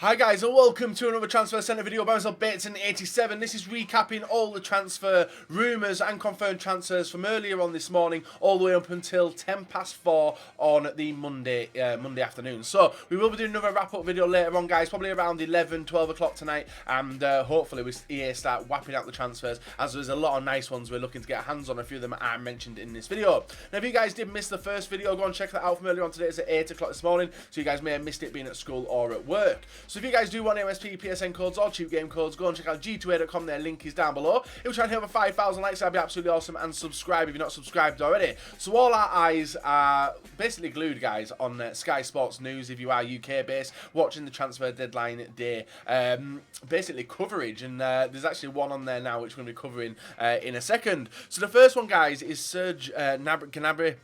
Hi guys and welcome to another Transfer Centre video by myself, Bateson87. This is recapping all the transfer rumours and confirmed transfers from earlier on this morning all the way up until 4 on the Monday afternoon. So we will be doing another wrap up video later on guys, probably around 12 o'clock tonight, and hopefully with EA start whapping out the transfers, as there's a lot of nice ones we're looking to get hands on. A few of them are mentioned in this video. Now if you guys did miss the first video, go and check that out from earlier on today. It's at 8 o'clock this morning, so you guys may have missed it being at school or at work. So if you guys do want MSP, PSN codes or cheap game codes, go and check out g2a.com. Their link is down below. If we're trying to hit over 5,000 likes, that'd be absolutely awesome. And subscribe if you're not subscribed already. So all our eyes are basically glued, guys, on Sky Sports News. If you are UK based, watching the transfer deadline day, basically coverage. And there's actually one on there now which we're going to be covering in a second. So the first one, guys, is Serge Gnabry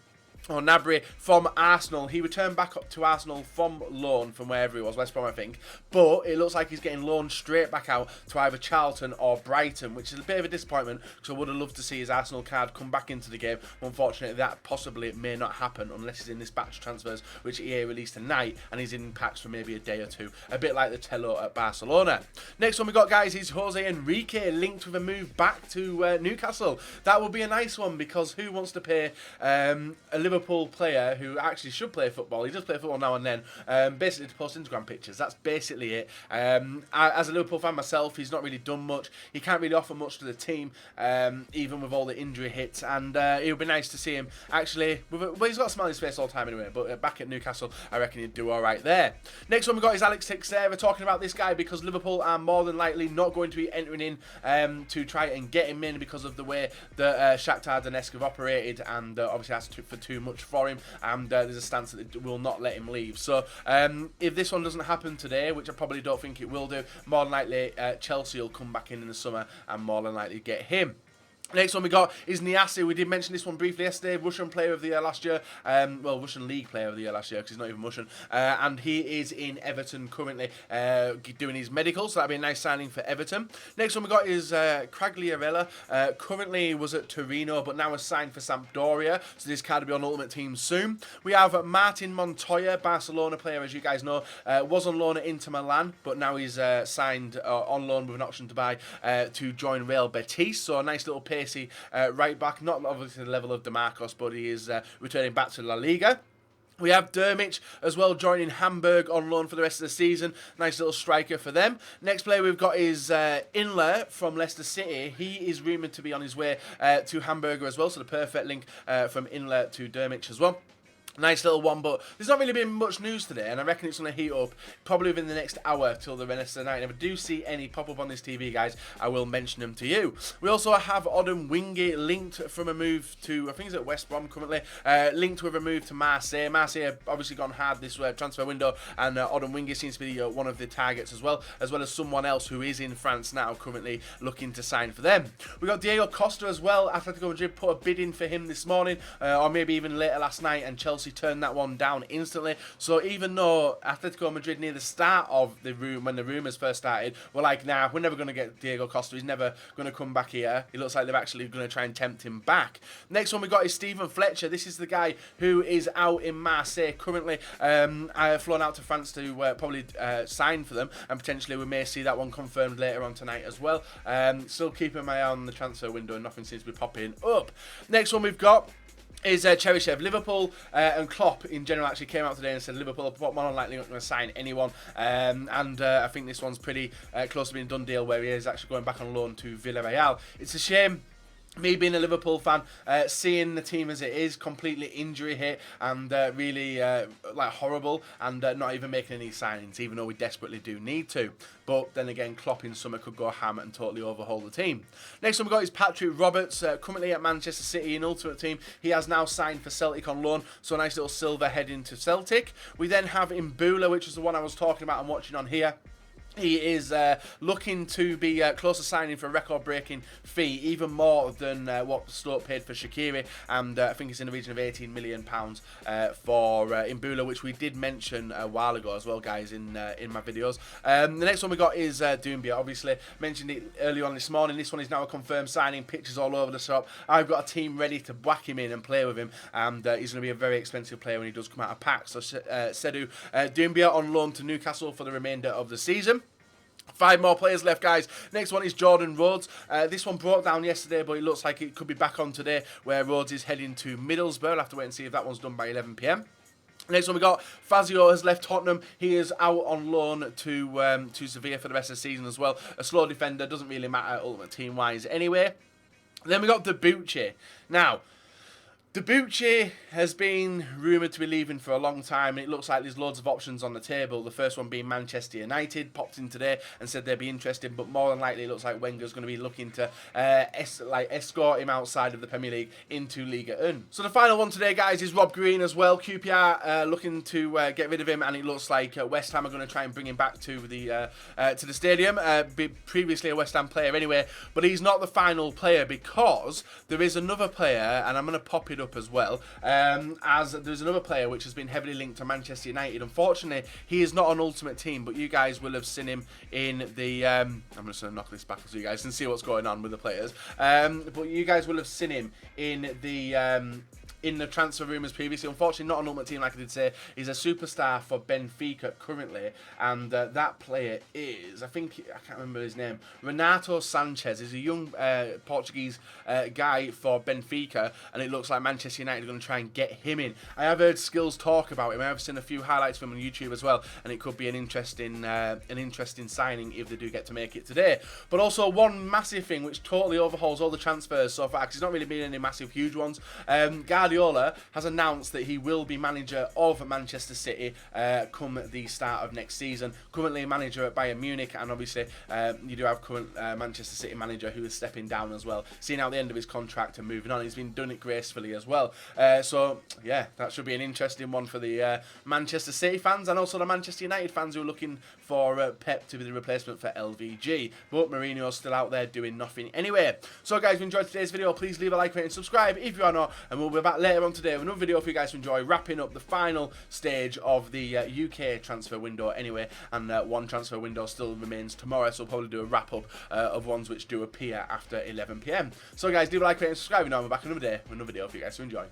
from Arsenal. He returned back up to Arsenal from loan from wherever he was, West Brom I think, but it looks like he's getting loaned straight back out to either Charlton or Brighton, which is a bit of a disappointment because I would have loved to see his Arsenal card come back into the game. Unfortunately, that possibly may not happen unless he's in this batch of transfers which EA released tonight and he's in packs for maybe a day or two, a bit like the Tello at Barcelona. Next one we got, guys, is Jose Enrique linked with a move back to Newcastle. That would be a nice one because who wants to pay a Liverpool player who actually should play football? He does play football now and then, basically to post Instagram pictures. That's basically it. As a Liverpool fan myself, he's not really done much. He can't really offer much to the team, even with all the injury hits, and it would be nice to see him actually, well, he's got a smile on his face all the time anyway, but back at Newcastle I reckon he'd do alright there. Next one we got is Alex Teixeira. Talking about this guy because Liverpool are more than likely not going to be entering in to try and get him in because of the way that Shakhtar Donetsk have operated, and obviously that's for too much for him, and there's a stance that they will not let him leave. So if this one doesn't happen today, which I probably don't think it will do, more than likely Chelsea will come back in the summer and more than likely get him. Next one we got is Niasse. We did mention this one briefly yesterday. Russian Player of the Year last year. Well, Russian League Player of the Year last year because he's not even Russian. And he is in Everton currently doing his medical, so that'd be a nice signing for Everton. Next one we got is Quagliarella. Currently was at Torino, but now is signed for Sampdoria. So this card will be on Ultimate Team soon. We have Martin Montoya, Barcelona player, as you guys know. Was on loan at Inter Milan, but now he's signed on loan with an option to buy to join Real Betis. So a nice little pacey right back, not obviously the level of DeMarcos, but he is returning back to La Liga. We have Dermich as well joining Hamburg on loan for the rest of the season. Nice little striker for them. Next player we've got is Inler from Leicester City. He is rumoured to be on his way to Hamburg as well, so the perfect link from Inler to Dermich as well. Nice little one, but there's not really been much news today, and I reckon it's going to heat up probably within the next hour till the rest of the night. And if I do see any pop up on this TV, guys, I will mention them to you. We also have Odom Wingy linked from a move to, I think he's at West Brom currently, linked with a move to Marseille. Marseille have obviously gone hard this transfer window, and Odom Wingy seems to be one of the targets as well as someone else who is in France now currently looking to sign for them. We got Diego Costa as well. Atletico Madrid put a bid in for him this morning, or maybe even later last night, and Chelsea turned that one down instantly. So even though Atletico Madrid near the start of the when the rumours first started were like, nah, we're never going to get Diego Costa, he's never going to come back here, it looks like they're actually going to try and tempt him back. Next one we got is Stephen Fletcher. This is the guy who is out in Marseille currently. I have flown out to France to probably sign for them, and potentially we may see that one confirmed later on tonight as well. Still keeping my eye on the transfer window and nothing seems to be popping up. Next one we've got is Cheryshev. Liverpool and Klopp in general actually came out today and said Liverpool are more than likely not going to sign anyone, and I think this one's pretty close to being a done deal where he is actually going back on loan to Villarreal. It's a shame, me being a Liverpool fan, seeing the team as it is, completely injury hit and really like horrible, and not even making any signings, even though we desperately do need to. But then again, Klopp in summer could go ham and totally overhaul the team. Next one we got is Patrick Roberts, currently at Manchester City in Ultimate Team. He has now signed for Celtic on loan, so a nice little silver heading to Celtic. We then have Imbula, which is the one I was talking about and watching on here. He is looking to be close to signing for a record-breaking fee, even more than what Stoke paid for Shaqiri, and I think it's in the region of £18 million for Imbula, which we did mention a while ago as well, guys, in my videos. The next one we got is Doumbia. Obviously, mentioned it earlier on this morning. This one is now a confirmed signing. Pictures all over the shop. I've got a team ready to whack him in and play with him, and he's going to be a very expensive player when he does come out of pack. So Seydou Doumbia on loan to Newcastle for the remainder of the season. 5 more players left, guys. Next one is Jordan Rhodes. This one broke down yesterday, but it looks like it could be back on today, where Rhodes is heading to Middlesbrough. I'll have to wait and see if that one's done by 11 PM. Next one we got, Fazio has left Tottenham. He is out on loan to Sevilla for the rest of the season as well. A slow defender, doesn't really matter ultimate team-wise anyway. Then we got Debuchy. Now, Debuchy has been rumoured to be leaving for a long time, and it looks like there's loads of options on the table. The first one being Manchester United, popped in today and said they'd be interested, but more than likely it looks like Wenger's going to be looking to escort him outside of the Premier League into Liga 1. So the final one today, guys, is Rob Green as well. QPR looking to get rid of him, and it looks like West Ham are going to try and bring him back to the stadium. Previously a West Ham player anyway, but he's not the final player, because there is another player, and I'm going to pop it up as well, as there's another player which has been heavily linked to Manchester United. Unfortunately, he is not on Ultimate Team, but you guys will have seen him in the I'm just going to knock this back so you guys can see what's going on with the players, but you guys will have seen him in the transfer rumours previously. Unfortunately, not on Ultimate Team, like I did say. He's a superstar for Benfica currently, and that player is, I can't remember his name, Renato Sanchez. He's a young Portuguese guy for Benfica, and it looks like Manchester United are going to try and get him in. I have heard Skills talk about him. I have seen a few highlights of him on YouTube as well, and it could be an interesting signing if they do get to make it today. But also one massive thing which totally overhauls all the transfers so far, because it's not really been any massive huge ones. Guardiola has announced that he will be manager of Manchester City come the start of next season. Currently manager at Bayern Munich, and obviously you do have current Manchester City manager who is stepping down as well, seeing out the end of his contract and moving on. He's been done it gracefully as well. So yeah, that should be an interesting one for the Manchester City fans, and also the Manchester United fans who are looking for Pep to be the replacement for LVG. But Mourinho's still out there doing nothing anyway. So guys, if you enjoyed today's video, please leave a like, rate and subscribe if you are not, and we'll be back later on today with another video for you guys to enjoy, wrapping up the final stage of the UK transfer window anyway, and one transfer window still remains tomorrow, so we'll probably do a wrap up of ones which do appear after 11 PM. So guys, leave a like, rate and subscribe, and I'll be back another day with another video for you guys to enjoy.